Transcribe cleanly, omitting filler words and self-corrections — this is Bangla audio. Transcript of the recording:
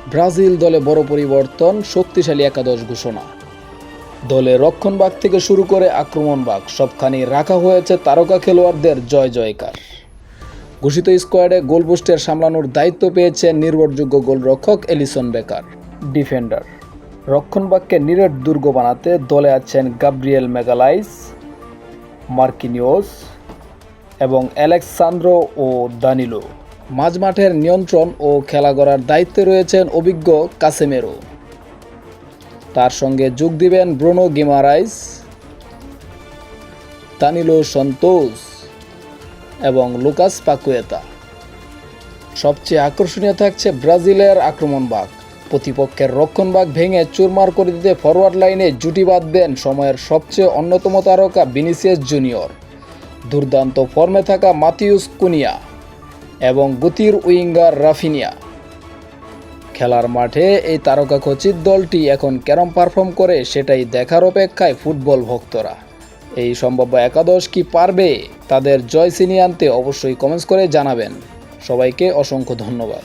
ব্রাজিল দলে বড় পরিবর্তন, শক্তিশালী একাদশ ঘোষণা। দলে রক্ষণভাগ থেকে শুরু করে আক্রমণভাগ সবখানেই রাখা হয়েছে তারকা খেলোয়াড়দের জয় জয়কার। ঘোষিত স্কোয়াডে গোলপোস্টের সামলানোর দায়িত্ব পেয়েছেন নির্ভরযোগ্য গোলরক্ষক এলিসন বেকার। ডিফেন্ডার রক্ষণভাগকে নিরেট দুর্গ বানাতে দলে আছেন গাব্রিয়েল ম্যাগালাইস, মার্কিনিওস এবং অ্যালেক্সান্দ্রো ও দানিলো। মাঝমাঠের নিয়ন্ত্রণ ও খেলা গড়ার দায়িত্বে রয়েছেন অভিজ্ঞ কাসেমেরো। তার সঙ্গে যোগ দিবেন ব্রুনো গিমারাইস, দানিলো সন্তোস এবং লুকাস পাকুয়েতা। সবচেয়ে আকর্ষণীয় থাকছে ব্রাজিলের আক্রমণভাগ। প্রতিপক্ষের রক্ষণভাগ ভেঙে চুরমার করে দিতে ফরওয়ার্ড লাইনে জুটি বাঁধবেন সময়ের সবচেয়ে অন্যতম তারকা ভিনিসিয়াস জুনিয়র, দুর্দান্ত ফর্মে থাকা মাতিউস কুনিয়া এবং গতির উইঙ্গার রাফিনিয়া। খেলার মাঠে এই তারকাখচিত দলটি এখন কেরম পারফর্ম করে সেটাই দেখার অপেক্ষায় ফুটবল ভক্তরা। এই সম্ভাব্য একাদশ কি পারবে তাদের জয় ছিনিয়ে আনতে? অবশ্যই কমেন্টস করে জানাবেন। সবাইকে অসংখ্য ধন্যবাদ।